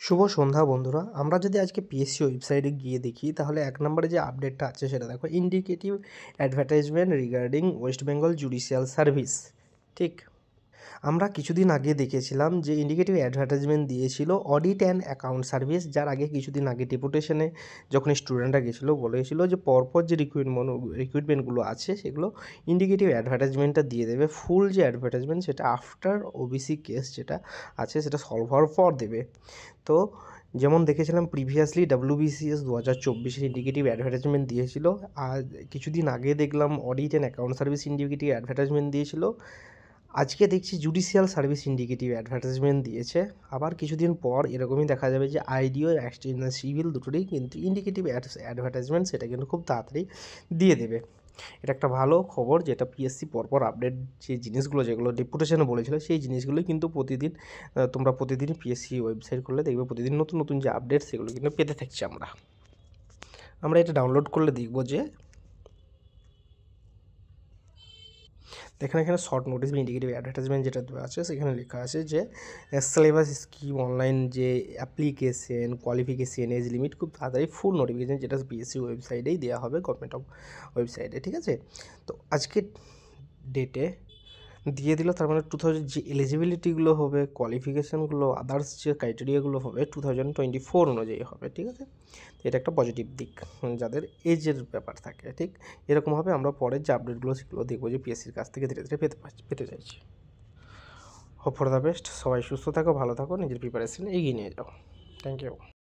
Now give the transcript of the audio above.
শুভ সন্ধ্যা বন্ধুরা। আমরা যদি আজকে পিএসসি ওয়েবসাইটে গিয়ে দেখি তাহলে ১ নম্বরে যে আপডেটটা আছে সেটা দেখো, indicative advertisement regarding West Bengal judicial service. ঠিক, আমরা কিছুদিন আগে দেখেছিলাম যে ইন্ডিকেটিভ অ্যাডভার্টাইজমেন্ট দিয়েছিল অডিট অ্যান্ড অ্যাকাউন্ট সার্ভিস, যার আগে কিছুদিন আগে ডেপুটেশনে যখন স্টুডেন্টরা গেছিলো বলেছিল যে পরপর যে রিক্রুটমেন্টগুলো আছে সেগুলো ইন্ডিকেটিভ অ্যাডভার্টাইজমেন্টটা দিয়ে দেবে। ফুল যে অ্যাডভার্টাইজমেন্ট সেটা আফটার ওবিসি কেস যেটা আছে সেটা সলভ হওয়ার পর দেবে। তো যেমন দেখেছিলাম প্রিভিয়াসলি WBCS 2024 ইন্ডিকেটিভ অ্যাডভার্টাইজমেন্ট দিয়েছিল, আর কিছুদিন আগে দেখলাম audit and account service indicative advertisement দিয়েছিল। আজকে দেখছি জুডিশিয়াল সার্ভিস ইন্ডিকেটিভ অ্যাডভার্টাইজমেন্ট দিয়েছে। আবার কিছুদিন পর এরকমই দেখা যাবে যে আইডিও এক্সটার্নাল সিভিল দুটোরই কিন্তু ইন্ডিকেটিভ অ্যাডভার্টাইজমেন্ট সেটা কিন্তু খুব তাড়াতাড়ি দিয়ে দেবে। এটা একটা ভালো খবর, যেটা পিএসসি পরপর আপডেট যে জিনিসগুলো যেগুলো ডেপুটেশনে বলেছিল সেই জিনিসগুলোই কিন্তু প্রতিদিন তোমরা প্রতিদিন পিএসসি ওয়েবসাইট করলে দেখবে প্রতিদিন নতুন নতুন যে আপডেট সেগুলো কিন্তু পেতে থাকছি আমরা এটা ডাউনলোড করলে দেখব যে এখানে শর্ট নোটিস বা ইন্ডিকেটিভ অ্যাডভার্টাইজমেন্ট যেটা দেওয়া আছে সেখানে লেখা আছে যে সিলেবাস স্কিম, অনলাইন যে অ্যাপ্লিকেশন, কোয়ালিফিকেশন, এজ লিমিট, খুব তাড়াতাড়ি ফুল নোটিফিকেশান যেটা পিএসসি ওয়েবসাইটেই দেওয়া হবে, গভর্নমেন্ট অফ ওয়েবসাইটে। ঠিক আছে, তো আজকে ডেটে দিয়ে দিল, তার মানে 2000 যে এলিজিবিলিটিগুলো হবে, কোয়ালিফিকেশানগুলো, আদার্স যে ক্রাইটেরিয়াগুলো হবে 2024 অনুযায়ী হবে। ঠিক আছে, এটা একটা পজিটিভ দিক যাদের এজের ব্যাপার থাকে। ঠিক এরকমভাবে আমরা পরের যে আপডেটগুলো সেগুলো দেখবো যে পিএসসির কাছ থেকে ধীরে ধীরে পেতে চাইছি। Hope for the best. সবাই সুস্থ থাকো, ভালো থাকো, নিজের প্রিপারেশন এগিয়ে নিয়ে যাও। Thank you.